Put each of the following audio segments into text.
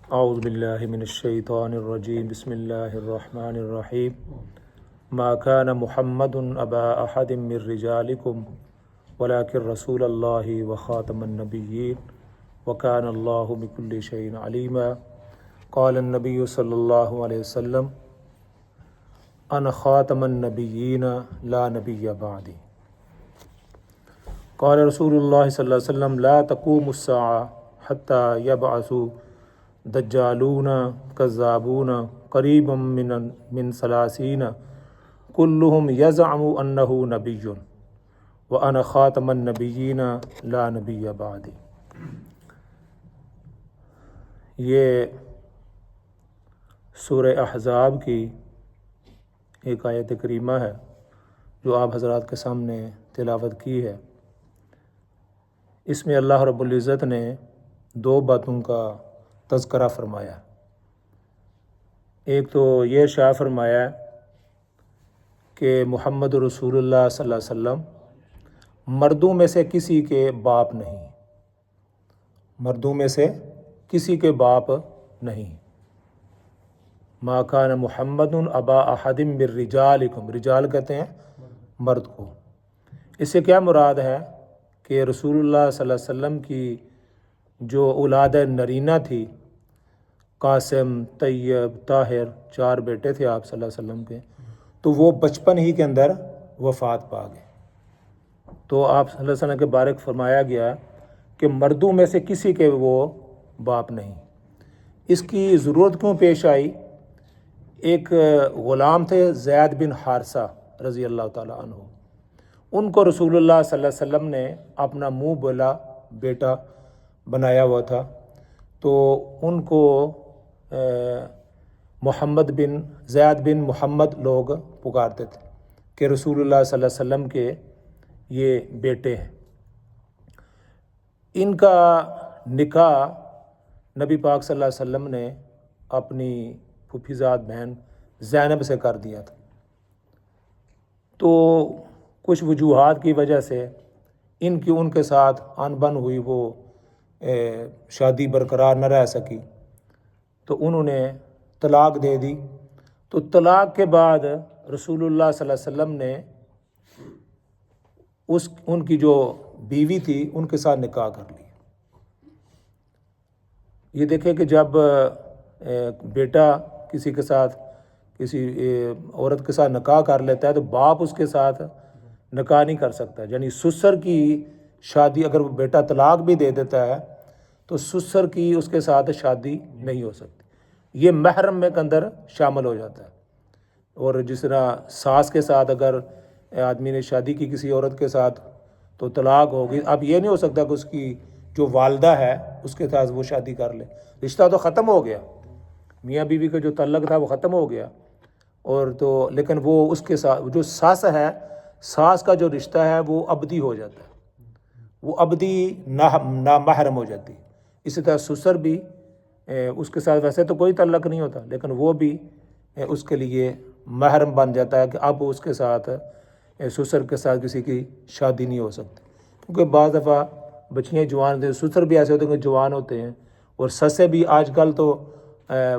اعوذ باللہ من الشیطان الرجیم بسم اللہ الرحمن الرحیم ما كان محمد ابا احد من رجالکم ولكن رسول اللہ وخاتم النبیین وكان اللہ بكل شیء علیما قال النبی صلی اللہ علیہ وسلم انا خاتم النبیین لا نبی بعدی قال رسول اللہ صلی اللہ علیہ وسلم لا تقوم الساعة حتى يبعثوا دجالون کذابون قریب من ثلاثین کلہم یزعم انہ نبی وانا خاتم النبیین لا نبی بعدی۔ یہ سورہ احزاب کی ایک آیت کریمہ ہے جو آپ حضرات کے سامنے تلاوت کی ہے۔ اس میں اللہ رب العزت نے دو باتوں کا تذکرہ فرمایا۔ ایک تو یہ ارشاد فرمایا کہ محمد رسول اللہ صلی اللہ علیہ وسلم مردوں میں سے کسی کے باپ نہیں، مردوں میں سے کسی کے باپ نہیں۔ ما کان محمد ابا احد من رجالکم، رجال کہتے ہیں مرد کو۔ اس سے کیا مراد ہے کہ رسول اللہ صلی اللہ علیہ وسلم کی جو اولاد نرینہ تھی، قاسم، طیب، طاہر، 4 بیٹے تھے آپ صلی اللہ علیہ وسلم کے، تو وہ بچپن ہی کے اندر وفات پا گئے۔ تو آپ صلی اللہ علیہ وسلم کے بارک فرمایا گیا کہ مردوں میں سے کسی کے وہ باپ نہیں۔ اس کی ضرورت کیوں پیش آئی؟ ایک غلام تھے زید بن حارثہ رضی اللہ تعالیٰ عنہ، ان کو رسول اللہ صلی اللہ علیہ وسلم نے اپنا منہ بولا بیٹا بنایا ہوا تھا، تو ان کو محمد بن زید بن محمد لوگ پکارتے تھے کہ رسول اللہ صلی اللہ علیہ وسلم کے یہ بیٹے ہیں۔ ان کا نکاح نبی پاک صلی اللہ علیہ وسلم نے اپنی پھوپھیزاد بہن زینب سے کر دیا تھا، تو کچھ وجوہات کی وجہ سے ان کے ساتھ آن بن ہوئی، وہ شادی برقرار نہ رہ سکی، تو انہوں نے طلاق دے دی۔ تو طلاق کے بعد رسول اللہ صلی اللہ علیہ وسلم نے ان کی جو بیوی تھی ان کے ساتھ نکاح کر لیا۔ یہ دیکھیں کہ جب بیٹا کسی کے ساتھ، کسی عورت کے ساتھ نکاح کر لیتا ہے تو باپ اس کے ساتھ نکاح نہیں کر سکتا، یعنی سسر کی شادی، اگر وہ بیٹا طلاق بھی دے دیتا ہے تو سسر کی اس کے ساتھ شادی نہیں ہو سکتی، یہ محرم میں کے اندر شامل ہو جاتا ہے۔ اور جس طرح ساس کے ساتھ اگر آدمی نے شادی کی کسی عورت کے ساتھ تو طلاق ہوگی، اب یہ نہیں ہو سکتا کہ اس کی جو والدہ ہے اس کے ساتھ وہ شادی کر لے، رشتہ تو ختم ہو گیا، میاں بیوی کا جو تعلق تھا وہ ختم ہو گیا، اور تو لیکن وہ اس کے ساتھ جو ساس ہے، ساس کا جو رشتہ ہے وہ ابدی ہو جاتا ہے، وہ ابدی نامحرم ہو جاتی ہے۔ اسی طرح سسر بھی اس کے ساتھ ویسے تو کوئی تعلق نہیں ہوتا، لیکن وہ بھی اس کے لیے محرم بن جاتا ہے کہ اب اس کے ساتھ سسر کے ساتھ کسی کی شادی نہیں ہو سکتی، کیونکہ بعض دفعہ بچیاں جوان ہوتے ہیں، سسر بھی ایسے ہوتے ہیں کہ جوان ہوتے ہیں، اور سسیں بھی آج کل تو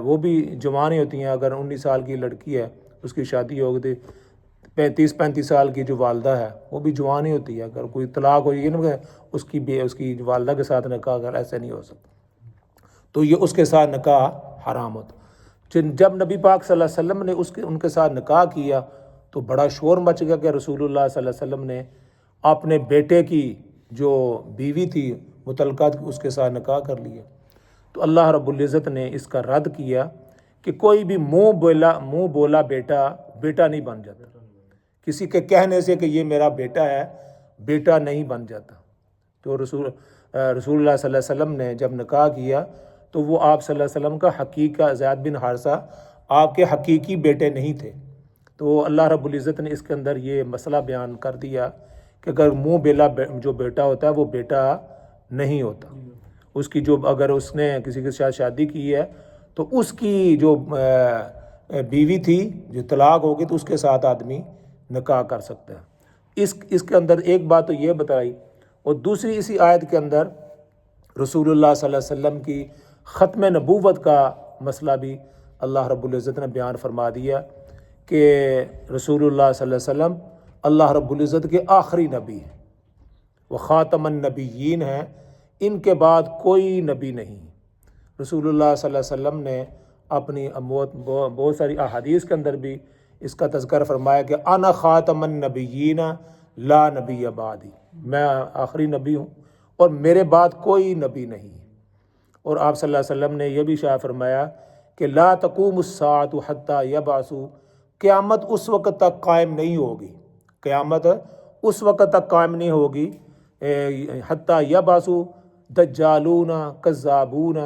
وہ بھی جوان ہی ہوتی ہیں۔ اگر 19 سال کی لڑکی ہے اس کی شادی ہو گئی، 35 سال کی جو والدہ ہے وہ بھی جوان ہی ہوتی ہے، اگر کوئی طلاق ہو یہ نہیں کہ اس کی والدہ کے ساتھ نکاح اگر ایسے نہیں ہو سکتا، تو یہ اس کے ساتھ نکاح حرام ہوتا۔ جب نبی پاک صلی اللہ علیہ وسلم نے ان کے ساتھ نکاح کیا تو بڑا شور مچ گیا کہ رسول اللہ صلی اللہ علیہ وسلم نے اپنے بیٹے کی جو بیوی تھی متعلقہ اس کے ساتھ نکاح کر لیا۔ تو اللہ رب العزت نے اس کا رد کیا کہ کوئی بھی منہ بولا بیٹا نہیں بن جاتا، کسی کے کہنے سے کہ یہ میرا بیٹا ہے، بیٹا نہیں بن جاتا۔ تو رسول اللہ صلی اللہ علیہ وسلم نے جب نکاح کیا تو وہ آپ صلی اللہ علیہ وسلم کا حقیقہ زید بن حارثہ آپ کے حقیقی بیٹے نہیں تھے۔ تو اللہ رب العزت نے اس کے اندر یہ مسئلہ بیان کر دیا کہ اگر منہ بیلا جو بیٹا ہوتا ہے وہ بیٹا نہیں ہوتا، اس کی جو اگر اس نے کسی کے ساتھ شادی کی ہے تو اس کی جو بیوی تھی جو طلاق ہوگی تو اس کے ساتھ آدمی نکاح کر سکتا ہے۔ اس کے اندر ایک بات تو یہ بتائی، اور دوسری اسی آیت کے اندر رسول اللہ صلی اللہ علیہ وسلم کی ختم نبوت کا مسئلہ بھی اللہ رب العزت نے بیان فرما دیا کہ رسول اللہ صلی اللہ علیہ وسلم اللہ رب العزت کے آخری نبی ہیں، وہ خاتم النبیین ہیں، ان کے بعد کوئی نبی نہیں۔ رسول اللہ صلی اللہ علیہ وسلم نے اپنی بہت ساری احادیث کے اندر بھی اس کا تذکر فرمایا کہ انا خاتم النبیین لا نبی بعدی، میں آخری نبی ہوں اور میرے بعد کوئی نبی نہیں۔ اور آپ صلی اللہ علیہ وسلم نے یہ بھی شائع فرمایا کہ لا تقوم الساعۃ حتی یبعثوا، قیامت اس وقت تک قائم نہیں ہوگی، قیامت اس وقت تک قائم نہیں ہوگی حتی یبعثوا دجالون کذابون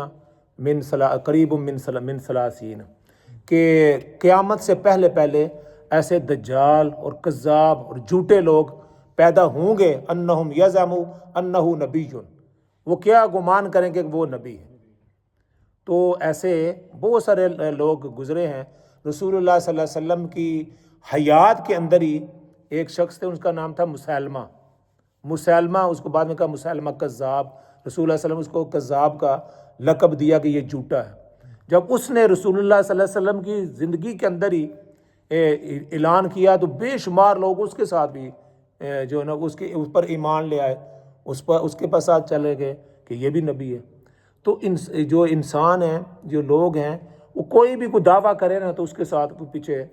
قریب من ثلاثین، کہ قیامت سے پہلے پہلے ایسے دجال اور کذاب اور جھوٹے لوگ پیدا ہوں گے، انہم یزعموا انہ نبی، وہ کیا گمان کریں کہ وہ نبی ہے۔ تو ایسے بہت سارے لوگ گزرے ہیں۔ رسول اللہ صلی اللہ علیہ وسلم کی حیات کے اندر ہی ایک شخص تھے، اس کا نام تھا مسیلمہ، اس کو بعد میں کہا مسیلمہ کذاب، رسول اللہ صلی اللہ علیہ وسلم اس کو کذاب کا لقب دیا کہ یہ جھوٹا ہے۔ جب اس نے رسول اللہ صلی اللہ علیہ وسلم کی زندگی کے اندر ہی اعلان کیا تو بے شمار لوگ اس کے ساتھ بھی جو ہے نا اس پر ایمان لے آئے، اس کے پاس ساتھ چلے گئے کہ یہ بھی نبی ہے۔ تو جو انسان ہیں، جو لوگ ہیں، وہ کوئی بھی کوئی دعویٰ کرے نا تو اس کے ساتھ پیچھے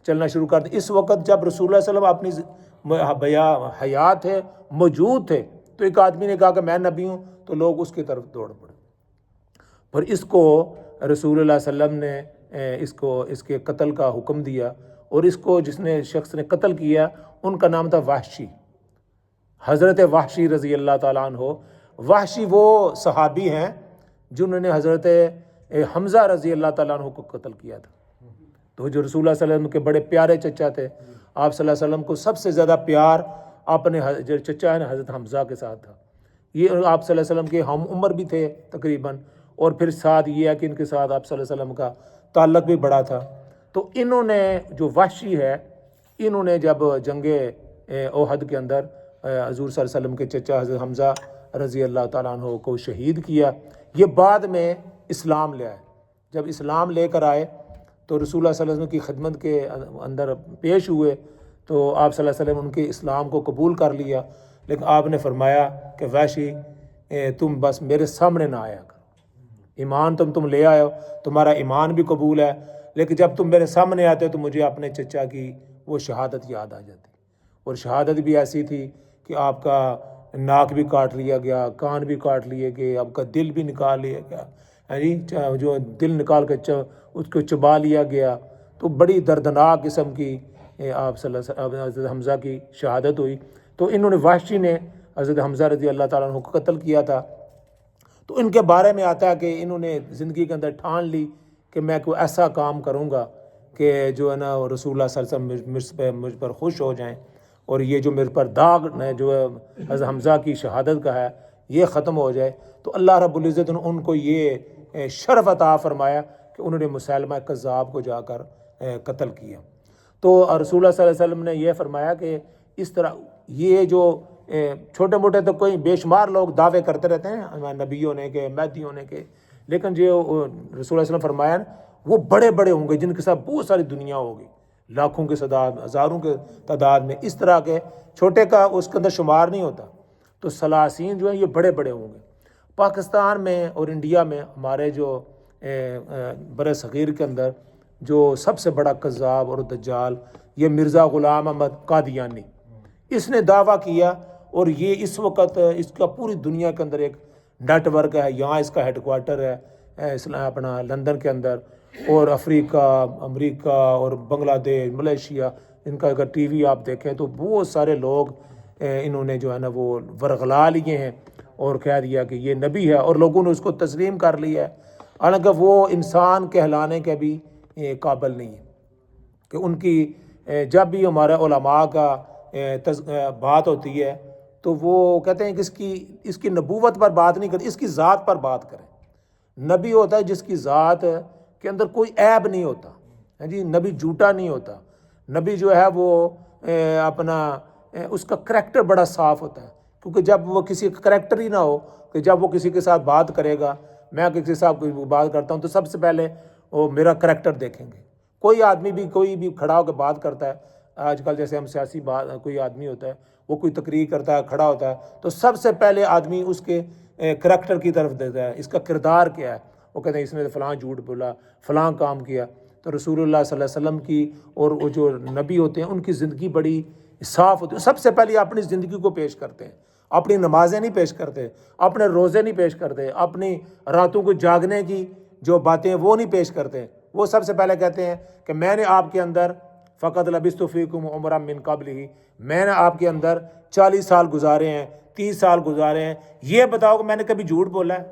چلنا شروع کر دے۔ اس وقت جب رسول اللہ صلی اللہ علیہ وسلم اپنی حیات ہے، موجود تھے، تو ایک آدمی نے کہا کہ میں نبی ہوں، تو لوگ اس کی طرف دوڑ پڑے۔ پر اس کو رسول اللہ صلی اللہ علیہ وسلم نے اس کے قتل کا حکم دیا، اور اس کو جس نے شخص نے قتل کیا ان کا نام تھا وحشی، حضرت وحشی رضی اللہ تعالیٰ عنہ۔ وحشی وہ صحابی ہیں جنہوں نے حضرت حمزہ رضی اللہ تعالیٰ عنہ کو قتل کیا تھا۔ تو جو رسول اللہ صلی اللہ علیہ وسلم کے بڑے پیارے چچا تھے، آپ صلی اللہ علیہ وسلم کو سب سے زیادہ پیار اپنے جو چچا ہے نا حضرت حمزہ کے ساتھ تھا۔ یہ آپ صلی اللہ علیہ وسلم کے ہم عمر بھی تھے تقریباً، اور پھر ساتھ یہ ہے کہ ان کے ساتھ آپ صلی اللہ علیہ وسلم کا تعلق بھی بڑا تھا۔ تو انہوں نے جو وحشی ہے، انہوں نے جب جنگ احد کے اندر حضور صلی اللہ علیہ وسلم کے چچا حضرت حمزہ رضی اللہ تعالیٰ عنہ کو شہید کیا۔ یہ بعد میں اسلام لے آئے۔ جب اسلام لے کر آئے تو رسول اللہ صلی اللہ علیہ وسلم کی خدمت کے اندر پیش ہوئے، تو آپ صلی اللہ علیہ وسلم ان کے اسلام کو قبول کر لیا، لیکن آپ نے فرمایا کہ وحشی تم بس میرے سامنے نہ آیا کرو، ایمان تم لے آئے ہو، تمہارا ایمان بھی قبول ہے، لیکن جب تم میرے سامنے آتے ہو تو مجھے اپنے چچا کی وہ شہادت یاد آ جاتی، اور شہادت بھی ایسی تھی کہ آپ کا ناک بھی کاٹ لیا گیا، کان بھی کاٹ لیے گئے، آپ کا دل بھی نکال لیا گیا، جو دل نکال کے اس کو چبا لیا گیا۔ تو بڑی دردناک قسم کی آپ صلی اللہ علیہ وسلم حضرت حمزہ کی شہادت ہوئی۔ تو انہوں نے وحشی نے حضرت حمزہ رضی اللہ تعالیٰ عنہ کو قتل کیا تھا۔ تو ان کے بارے میں آتا ہے کہ انہوں نے زندگی کے اندر ٹھان لی کہ میں کوئی ایسا کام کروں گا کہ جو ہے نا رسول اللہ صلی اللہ علیہ وسلم مجھ پر خوش ہو جائیں، اور یہ جو میرے پر داغ جو ہے حضرت حمزہ کی شہادت کا ہے یہ ختم ہو جائے۔ تو اللہ رب العزت نے ان کو یہ شرف عطا فرمایا کہ انہوں نے مسیلمہ کذاب کو جا کر قتل کیا۔ تو رسول اللہ صلی اللہ علیہ وسلم نے یہ فرمایا کہ اس طرح یہ جو چھوٹے موٹے تو کوئی بے شمار لوگ دعوے کرتے رہتے ہیں نبی ہونے کے، مہدی ہونے کے، لیکن جو رسول اللہ صلی اللہ علیہ وسلم فرمایا وہ بڑے بڑے ہوں گے جن کے ساتھ بہت ساری دنیا ہوگی، لاکھوں کے تعداد، ہزاروں کے تعداد میں، اس طرح کے چھوٹے کا اس کے اندر شمار نہیں ہوتا۔ تو ثلاثین جو ہیں یہ بڑے بڑے ہوں گے۔ پاکستان میں اور انڈیا میں ہمارے جو بر صغیر کے اندر جو سب سے بڑا کذاب اور دجال یہ مرزا غلام احمد قادیانی، اس نے دعویٰ کیا، اور یہ اس وقت اس کا پوری دنیا کے اندر ایک نیٹ ورک ہے، یہاں اس کا ہیڈ کوارٹر ہے اپنا لندن کے اندر، اور افریقہ، امریکہ اور بنگلہ دیش، ملیشیا، ان کا اگر ٹی وی آپ دیکھیں تو بہت سارے لوگ انہوں نے جو ہے نا وہ ورغلا لیے ہیں اور کہہ دیا کہ یہ نبی ہے، اور لوگوں نے اس کو تسلیم کر لیا ہے، حالانکہ وہ انسان کہلانے کے بھی قابل نہیں ہے۔ کہ ان کی جب بھی ہمارے علماء کا بات ہوتی ہے تو وہ کہتے ہیں کہ اس کی نبوت پر بات نہیں کریں، اس کی ذات پر بات کریں۔ نبی ہوتا ہے جس کی ذات کے اندر کوئی عیب نہیں ہوتا، جی نبی جھوٹا نہیں ہوتا، نبی جو ہے وہ اپنا اس کا کریکٹر بڑا صاف ہوتا ہے، کیونکہ جب وہ کسی کا کریکٹر ہی نہ ہو کہ جب وہ کسی کے ساتھ بات کرے گا میں کسی صاحب کی بات کرتا ہوں تو سب سے پہلے وہ میرا کریکٹر دیکھیں گے. کوئی آدمی بھی کوئی بھی کھڑا ہو کے بات کرتا ہے, آج کل جیسے ہم سیاسی بات, کوئی آدمی ہوتا ہے وہ کوئی تقریر کرتا ہے, کھڑا ہوتا ہے, تو سب سے پہلے آدمی اس کے کریکٹر کی طرف دیتا ہے, اس کا کردار کیا ہے. وہ کہتے ہیں اس نے فلاں جھوٹ بولا, فلاں کام کیا. تو رسول اللہ صلی اللہ علیہ وسلم کی اور وہ جو نبی ہوتے ہیں ان کی زندگی بڑی صاف ہوتی ہے. سب سے پہلے اپنی زندگی کو پیش کرتے ہیں, اپنی نمازیں نہیں پیش کرتے, اپنے روزے نہیں پیش کرتے, اپنی راتوں کو جاگنے کی جو باتیں وہ نہیں پیش کرتے. وہ سب سے پہلے کہتے ہیں کہ میں نے آپ کے اندر فقط لبثت فیکم عمرا من قبلہ, میں نے آپ کے اندر 40 سال گزارے ہیں, 30 سال گزارے ہیں, یہ بتاؤ کہ میں نے کبھی جھوٹ بولا ہے,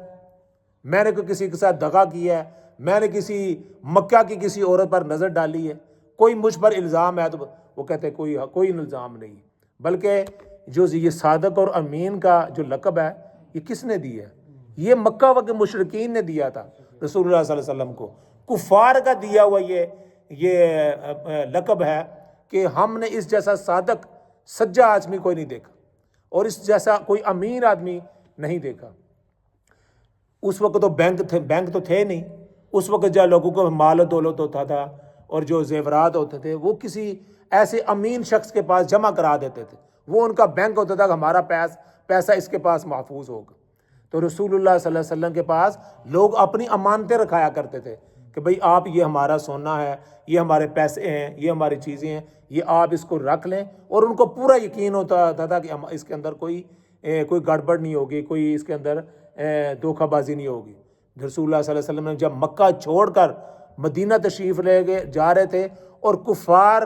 میں نے کوئی کسی کے ساتھ دغا کیا ہے, میں نے کسی مکہ کی کسی عورت پر نظر ڈالی ہے, کوئی مجھ پر الزام ہے؟ تو وہ کہتے ہیں کوئی الزام نہیں, بلکہ جو یہ صادق اور امین کا جو لقب ہے یہ کس نے دی ہے؟ یہ مکہ کے مشرکین نے دیا تھا رسول اللہ صلی اللہ علیہ وسلم کو. کفار کا دیا ہوا یہ لقب ہے کہ ہم نے اس جیسا صادق سچا آدمی کوئی نہیں دیکھا اور اس جیسا کوئی امین آدمی نہیں دیکھا. اس وقت تو بینک تو تھے نہیں. اس وقت جو لوگوں کو مال و دولت ہوتا تھا اور جو زیورات ہوتے تھے وہ کسی ایسے امین شخص کے پاس جمع کرا دیتے تھے, وہ ان کا بینک ہوتا تھا کہ ہمارا پیسہ اس کے پاس محفوظ ہوگا. تو رسول اللہ صلی اللہ علیہ وسلم کے پاس لوگ اپنی امانتیں رکھایا کرتے تھے کہ بھئی آپ یہ ہمارا سونا ہے, یہ ہمارے پیسے ہیں, یہ ہماری چیزیں ہیں, یہ آپ اس کو رکھ لیں. اور ان کو پورا یقین ہوتا تھا کہ اس کے اندر کوئی گڑبڑ نہیں ہوگی, کوئی اس کے اندر دھوکہ بازی نہیں ہوگی. رسول اللہ صلی اللہ علیہ وسلم نے جب مکہ چھوڑ کر مدینہ تشریف لے گئے جا رہے تھے اور کفار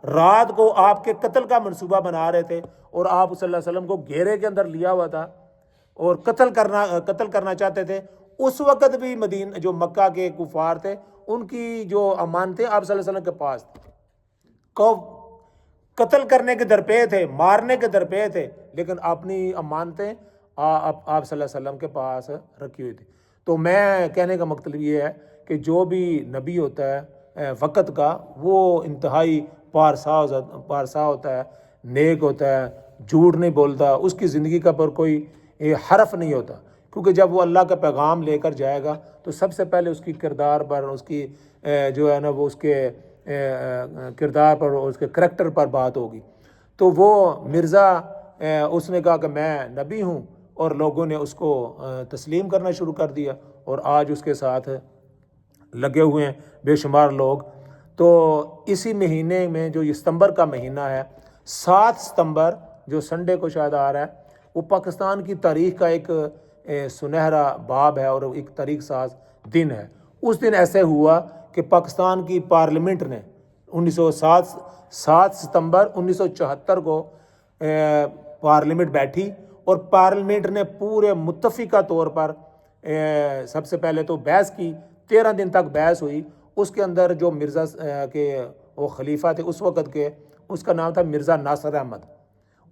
رات کو آپ کے قتل کا منصوبہ بنا رہے تھے اور آپ صلی اللہ علیہ وسلم کو گھیرے کے اندر لیا ہوا تھا اور قتل کرنا چاہتے تھے, اس وقت بھی مدینہ جو مکہ کے کفار تھے ان کی جو امانتیں آپ صلی اللہ علیہ وسلم کے پاس تھیں. قتل کرنے کے درپے تھے, مارنے کے درپے تھے, لیکن اپنی امانتیں آپ صلی اللہ علیہ وسلم کے پاس رکھی ہوئی تھی. تو میں کہنے کا مطلب یہ ہے کہ جو بھی نبی ہوتا ہے وقت کا وہ انتہائی پارسا ہوتا ہے, نیک ہوتا ہے, جھوٹ نہیں بولتا, اس کی زندگی کا پر کوئی حرف نہیں ہوتا. کیونکہ جب وہ اللہ کا پیغام لے کر جائے گا تو سب سے پہلے اس کی کردار پر, اس کی جو ہے نا وہ اس کے کردار پر, اس کے کریکٹر پر بات ہوگی. تو وہ مرزا اس نے کہا کہ میں نبی ہوں اور لوگوں نے اس کو تسلیم کرنا شروع کر دیا اور آج اس کے ساتھ لگے ہوئے ہیں بے شمار لوگ. تو اسی مہینے میں جو یہ ستمبر کا مہینہ ہے, 7 ستمبر جو سنڈے کو شاید آ رہا ہے, وہ پاکستان کی تاریخ کا ایک سنہرا باب ہے اور ایک تاریخ ساز دن ہے. اس دن ایسے ہوا کہ پاکستان کی پارلیمنٹ نے 7 ستمبر 1974 کو پارلیمنٹ بیٹھی اور پارلیمنٹ نے پورے متفقہ طور پر سب سے پہلے تو بحث کی, 13 دن تک بحث ہوئی. اس کے اندر جو مرزا کے وہ خلیفہ تھے اس وقت کے, اس کا نام تھا مرزا ناصر احمد,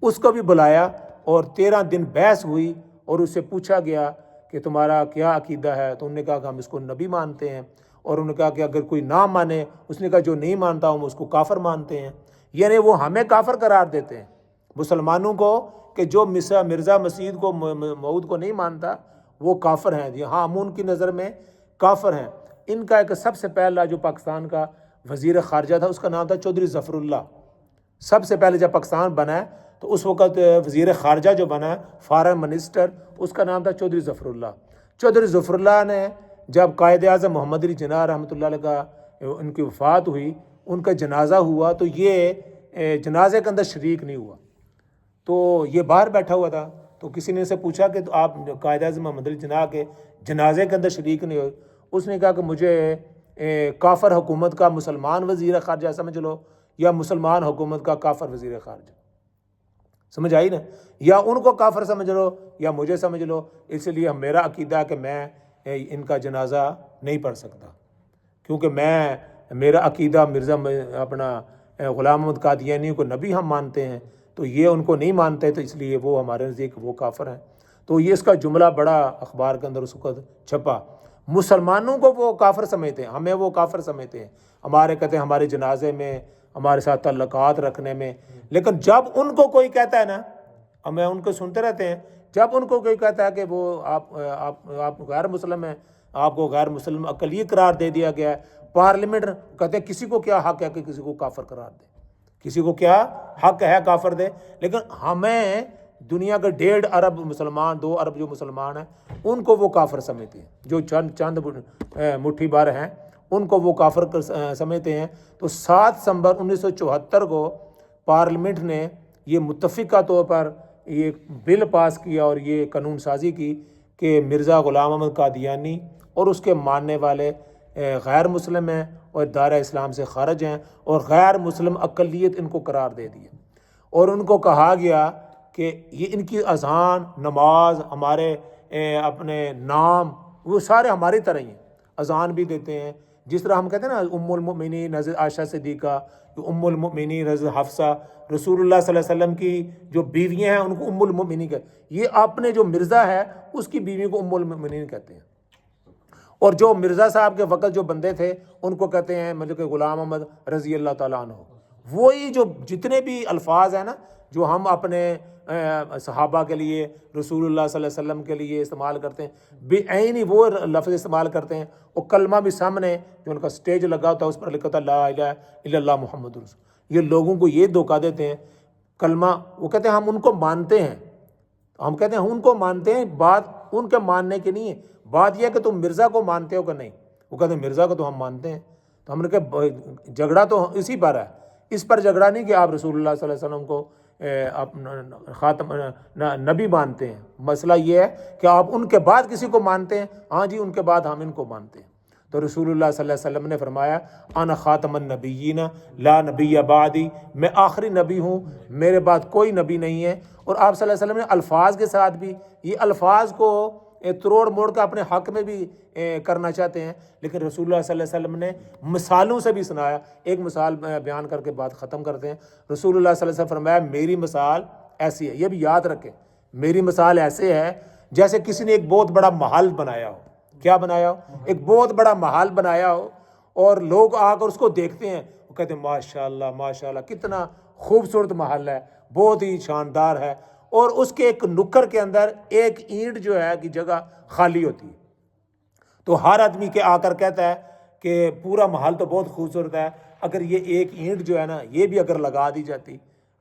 اس کو بھی بلایا اور 13 دن بحث ہوئی اور اس سے پوچھا گیا کہ تمہارا کیا عقیدہ ہے. تو انہوں نے کہا کہ ہم اس کو نبی مانتے ہیں, اور انہوں نے کہا کہ اگر کوئی نہ مانے, اس نے کہا جو نہیں مانتا ہم اس کو کافر مانتے ہیں. یعنی وہ ہمیں کافر قرار دیتے ہیں مسلمانوں کو کہ جو مرزا مسیح کو موعود کو نہیں مانتا وہ کافر ہیں. ہاں ہم ان کی نظر میں کافر ہیں. ان کا ایک سب سے پہلا جو پاکستان کا وزیر خارجہ تھا اس کا نام تھا چودھری ظفر اللہ. سب سے پہلے جب پاکستان بنا ہے تو اس وقت وزیر خارجہ جو بنا ہے فارن منسٹر, اس کا نام تھا چودھری ظفر اللہ. چودھری ظفر اللہ نے جب قائد اعظم محمد علی جناح رحمۃ اللہ علیہ کا ان کی وفات ہوئی, ان کا جنازہ ہوا, تو یہ جنازے کے اندر شریک نہیں ہوا. تو یہ باہر بیٹھا ہوا تھا. تو کسی نے اسے پوچھا کہ آپ قائد اعظم محمد علی جناح کے جنازے کے اندر شریک نہیں ہوئے. اس نے کہا کہ مجھے کافر حکومت کا مسلمان وزیر خارجہ سمجھ لو یا مسلمان حکومت کا کافر وزیر خارجہ, سمجھ آئی نا, یا ان کو کافر سمجھ لو یا مجھے سمجھ لو. اس لیے میرا عقیدہ ہے کہ میں ان کا جنازہ نہیں پڑھ سکتا, کیونکہ میرا عقیدہ مرزا اپنا غلام محمد قادیانی کو نبی ہم مانتے ہیں, تو یہ ان کو نہیں مانتے, تو اس لیے وہ ہمارے نزدیک وہ کافر ہیں. تو یہ اس کا جملہ بڑا اخبار کے اندر اس وقت چھپا. مسلمانوں کو وہ کافر سمجھتے ہیں, ہمیں وہ کافر سمجھتے ہیں, ہمارے کہتے ہیں ہمارے جنازے میں ہمارے ساتھ تعلقات رکھنے میں. لیکن جب ان کو کوئی کہتا ہے نا, ہمیں ان کو سنتے رہتے ہیں, جب ان کو کوئی کہتا ہے کہ وہ آپ غیر مسلم ہیں، آپ کو غیر مسلم اقلیت قرار دے دیا گیا ہے، پارلیمنٹ کہتے ہیں کسی کو کیا حق ہے کہ کسی کو کافر قرار دے، کسی کو کیا حق ہے کافر دے، لیکن ہمیں دنیا کے 1.5 ارب مسلمان، 2 ارب جو مسلمان ہیں ان کو وہ کافر سمجھتے ہیں، جو چند مٹھی بھر ہیں ان کو وہ کافر سمجھتے ہیں۔ تو 7 دسمبر 1974 کو پارلیمنٹ نے یہ متفقہ طور پر یہ بل پاس کیا اور یہ قانون سازی کی کہ مرزا غلام احمد قادیانی اور اس کے ماننے والے غیر مسلم ہیں اور دائرہ اسلام سے خارج ہیں، اور غیر مسلم اقلیت ان کو قرار دے دیا، اور ان کو کہا گیا کہ یہ ان کی اذان، نماز، ہمارے اپنے نام وہ سارے ہماری طرح ہی ہیں، اذان بھی دیتے ہیں، جس طرح ہم کہتے ہیں نا ام المؤمنین حضرت عائشہ صدیقہ، ام المؤمنین حضرت حفصہ، رسول اللہ صلی اللہ علیہ وسلم کی جو بیویاں ہیں ان کو ام المؤمنین کہتے، یہ اپنے جو مرزا ہے اس کی بیوی کو ام المؤمنین کہتے ہیں، اور جو مرزا صاحب کے وقت جو بندے تھے ان کو کہتے ہیں مطلب کہ غلام احمد رضی اللہ تعالیٰ عنہ۔ وہی جو جتنے بھی الفاظ ہیں نا جو ہم اپنے صحابہ کے لیے، رسول اللہ صلی اللہ علیہ وسلم کے لیے استعمال کرتے ہیں، بے عین ہی وہ لفظ استعمال کرتے ہیں، اور کلمہ بھی سامنے جو ان کا سٹیج لگا ہوتا ہے اس پر لکھا ہوتا ہے لا الہ الا اللہ محمد رسول۔ یہ لوگوں کو یہ دھوکہ دیتے ہیں کلمہ، وہ کہتے ہیں ہم ان کو مانتے ہیں، ہم کہتے ہیں ہم ان کو مانتے ہیں، بات ان کے ماننے کی نہیں ہے، بات یہ ہے کہ تم مرزا کو مانتے ہو کہ نہیں، وہ کہتے ہیں مرزا کو تو ہم مانتے ہیں۔ تو ہم نے کہا جھگڑا تو اسی پر ہے، اس پر جھگڑا نہیں کہ آپ رسول اللہ صلی اللہ علیہ وسلم کو خاتم نبی مانتے ہیں، مسئلہ یہ ہے کہ آپ ان کے بعد کسی کو مانتے ہیں، ہاں جی ان کے بعد ہم ان کو مانتے ہیں۔ تو رسول اللہ صلی اللہ علیہ وسلم نے فرمایا انا خاتم النبیین لا نبی بعدی، میں آخری نبی ہوں، میرے بعد کوئی نبی نہیں ہے۔ اور آپ صلی اللہ علیہ وسلم نے الفاظ کے ساتھ بھی یہ الفاظ کو تروڑ موڑ کے اپنے حق میں بھی کرنا چاہتے ہیں، لیکن رسول اللہ صلی اللہ علیہ وسلم نے مثالوں سے بھی سنایا۔ ایک مثال بیان کر کے بات ختم کرتے ہیں۔ رسول اللہ صلی اللہ علیہ وسلم فرمایا میری مثال ایسی ہے، یہ بھی یاد رکھیں، میری مثال ایسے ہے جیسے کسی نے ایک بہت بڑا محل بنایا ہو۔ کیا بنایا ہو؟ ایک بہت بڑا محل بنایا ہو، اور لوگ آ کر اس کو دیکھتے ہیں، وہ کہتے ہیں ماشاءاللہ ماشاءاللہ کتنا خوبصورت محل ہے، بہت ہی شاندار ہے، اور اس کے ایک نکر کے اندر ایک اینٹ جو ہے کی جگہ خالی ہوتی ہے، تو ہر آدمی کے آ کر کہتا ہے کہ پورا محل تو بہت خوبصورت ہے، اگر یہ ایک اینٹ جو ہے نا یہ بھی اگر لگا دی جاتی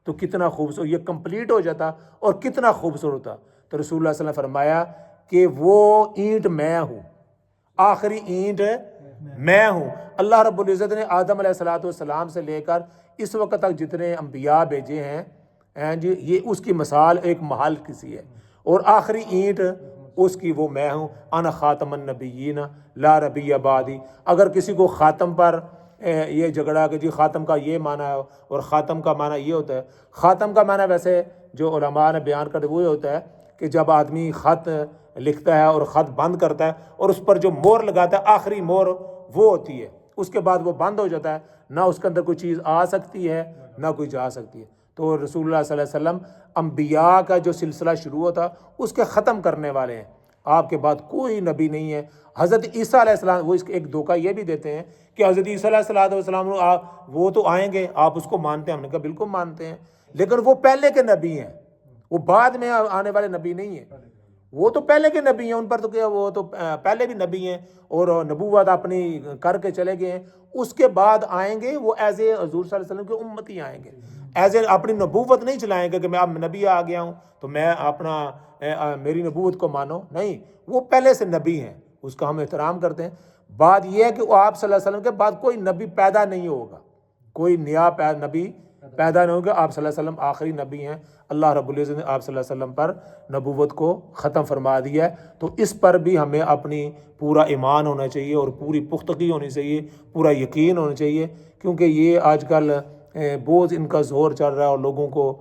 تو کتنا خوبصورت، یہ کمپلیٹ ہو جاتا اور کتنا خوبصورت ہوتا۔ تو رسول اللہ صلی اللہ علیہ وسلم نے فرمایا کہ وہ اینٹ میں ہوں، آخری اینٹ میں ہوں۔ اللہ رب العزت نے آدم علیہ السلام سے لے کر اس وقت تک جتنے انبیاء بھیجے ہیں جی، یہ اس کی مثال ایک محل کسی ہے، اور آخری اینٹ اس کی وہ میں ہوں، انا خاتم النبیین لا نبی بعدی۔ اگر کسی کو خاتم پر یہ جھگڑا کہ جی خاتم کا یہ معنی ہے اور خاتم کا معنی یہ ہوتا ہے، خاتم کا معنی ویسے جو علماء نے بیان کرتے وہ یہ ہوتا ہے کہ جب آدمی خط لکھتا ہے اور خط بند کرتا ہے اور اس پر جو مہر لگاتا ہے آخری مہر وہ ہوتی ہے، اس کے بعد وہ بند ہو جاتا ہے، نہ اس کے اندر کوئی چیز آ سکتی ہے نہ کوئی جا سکتی ہے۔ تو رسول اللہ صلی اللہ علیہ وسلم انبیاء کا جو سلسلہ شروع ہوتا اس کے ختم کرنے والے ہیں، آپ کے بعد کوئی نبی نہیں ہے۔ حضرت عیسیٰ علیہ السلام، وہ اس ایک دھوکہ یہ بھی دیتے ہیں کہ حضرت عیسیٰ علیہ السلام وہ تو آئیں گے، آپ اس کو مانتے ہیں؟ ہم نے کہا بالکل مانتے ہیں، لیکن وہ پہلے کے نبی ہیں، وہ بعد میں آنے والے نبی نہیں ہیں، وہ تو پہلے کے نبی ہیں، ان پر تو کیا، وہ تو پہلے بھی نبی ہیں اور نبوت اپنی کر کے چلے گئے ہیں۔ اس کے بعد آئیں گے وہ ایز اے حضور صلی اللہ علیہ وسلم کے امتی آئیں گے، ایز اے اپنی نبوت نہیں چلائیں گے کہ میں اب نبی آ گیا ہوں تو میں اپنا میری نبوت کو مانو، نہیں، وہ پہلے سے نبی ہیں، اس کا ہم احترام کرتے ہیں۔ بات یہ ہے کہ وہ آپ صلی اللہ علیہ وسلم کے بعد کوئی نبی پیدا نہیں ہوگا، کوئی نیا نبی پیدا نہیں ہوگا، آپ صلی اللہ علیہ وسلم آخری نبی ہیں۔ اللہ رب العزت نے آپ صلی اللہ علیہ وسلم پر نبوت کو ختم فرما دیا ہے، تو اس پر بھی ہمیں اپنی پورا ایمان ہونا چاہیے اور پوری پختگی ہونی چاہیے، پورا یقین ہونا چاہیے، کیونکہ یہ آج کل بہت ان کا زور چل رہا ہے اور لوگوں کو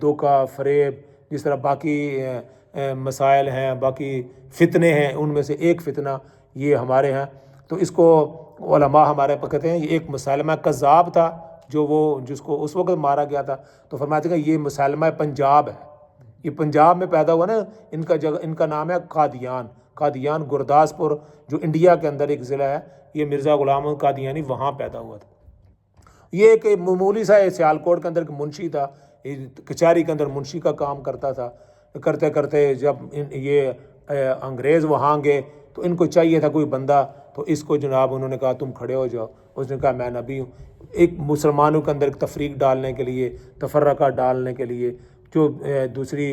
دھوکہ فریب، جس طرح باقی مسائل ہیں، باقی فتنے ہیں، ان میں سے ایک فتنہ یہ ہمارے ہیں۔ تو اس کو علماء ہمارے کہتے ہیں یہ ایک مسلمہ کذاب تھا جس کو اس وقت مارا گیا تھا، تو فرماتے ہیں کہ یہ مسلمہ پنجاب ہے، یہ پنجاب میں پیدا ہوا نا، ان کا نام ہے قادیان گرداسپور جو انڈیا کے اندر ایک ضلع ہے، یہ مرزا غلام احمد قادیانی وہاں پیدا ہوا تھا۔ یہ ایک معمولی سا سیالکوٹ کے اندر ایک منشی تھا، کچہری کے اندر منشی کا کام کرتا تھا، کرتے کرتے جب یہ انگریز وہاں گئے تو ان کو چاہیے تھا کوئی بندہ، تو اس کو جناب انہوں نے کہا تم کھڑے ہو جاؤ، اس نے کہا میں نبی ہوں۔ ایک مسلمانوں کے اندر ایک تفریق ڈالنے کے لیے، تفرقہ ڈالنے کے لیے، جو دوسری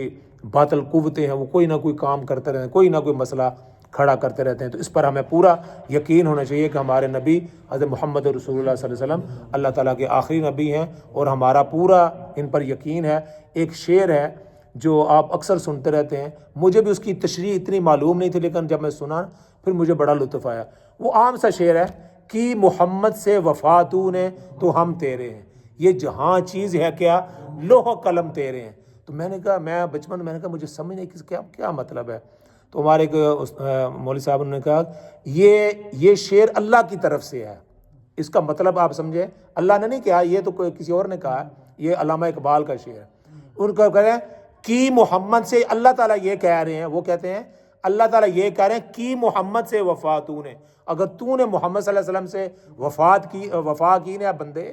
باطل قوتیں ہیں وہ کوئی نہ کوئی کام کرتے رہتے ہیں، کوئی نہ کوئی مسئلہ کھڑا کرتے رہتے ہیں۔ تو اس پر ہمیں پورا یقین ہونا چاہیے کہ ہمارے نبی حضرت محمد رسول اللہ صلی اللہ علیہ وسلم اللہ تعالیٰ کے آخری نبی ہیں، اور ہمارا پورا ان پر یقین ہے۔ ایک شعر ہے جو آپ اکثر سنتے رہتے ہیں، مجھے بھی اس کی تشریح اتنی معلوم نہیں تھی، لیکن جب میں سنا پھر مجھے بڑا لطف آیا۔ وہ عام سا شعر ہے کہ محمد سے وفا تو نے تو ہم تیرے ہیں، یہ جہاں چیز ہے کیا لوح و قلم تیرے ہیں۔ تو میں نے کہا، میں بچپن میں نے کہا مجھے سمجھ نہیں کیا مطلب ہے۔ تو ہمارے ایک مولوی صاحب نے کہا یہ شعر اللہ کی طرف سے ہے، اس کا مطلب آپ سمجھے، اللہ نے نہیں کہا، یہ تو کسی اور نے کہا، یہ علامہ اقبال کا شعر ہے۔ ان کا کہہ رہے ہیں کہ محمد سے اللہ تعالیٰ یہ کہہ رہے ہیں، وہ کہتے ہیں اللہ تعالیٰ یہ کہہ رہے ہیں کہ محمد سے وفا تو نے، اگر تو نے محمد صلی اللہ علیہ وسلم سے وفا کی نا بندے،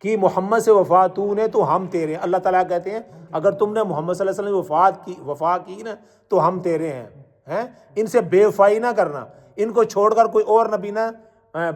کہ محمد سے وفا تو نے تو ہم تیرے ہیں۔ اللہ تعالیٰ کہتے ہیں اگر تم نے محمد صلی اللہ علیہ وسلم کی وفا کی نا تو ہم تیرے ہیں۔ ان سے بے وفائی نہ کرنا، ان کو چھوڑ کر کوئی اور نبی نہ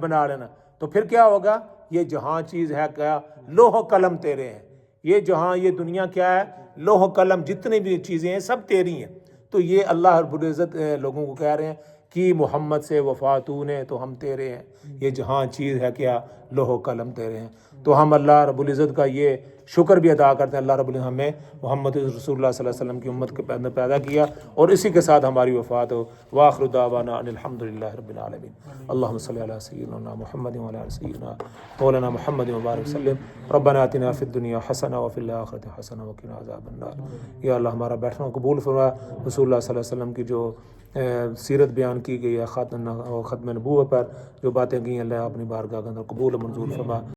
بنا لینا، تو پھر کیا ہوگا؟ یہ جہاں چیز ہے کیا لوح و قلم تیرے ہیں، یہ جہاں یہ دنیا کیا ہے لوح و قلم، جتنی بھی چیزیں ہیں سب تیری ہیں۔ تو یہ اللہ رب العزت لوگوں کو کہہ رہے ہیں کہ محمد سے وفا تو نے تو ہم تیرے ہیں، یہ جہاں چیز ہے کیا لوح و قلم تیرے ہیں۔ تو ہم اللہ رب العزت کا یہ شکر بھی ادا کرتے ہیں، اللہ رب العزت ہمیں محمد رسول اللہ صلی اللہ علیہ وسلم کی امت کے اندر پیدا کیا، اور اسی کے ساتھ ہماری وفات ہو۔ وآخر دعوانا ان الحمد للہ رب العالمین۔ اللہم صلی علی سیدنا محمد وعلی آل سیدنا مولانا محمد وبارک وسلم۔ ربنا آتنا فی الدنیا حسنہ وفی الآخرۃ حسنہ وقنا عذاب النار۔ یا اللہ ہمارا بیٹھنا قبول فرما، رسول اللہ صلی اللہ علیہ وسلم کی جو سیرت بیان کی گئی ہے ختم نبوت پر جو باتیں کی ہیں، اللہ اپنی بارگاہ کے اندر قبول و منظور فرما۔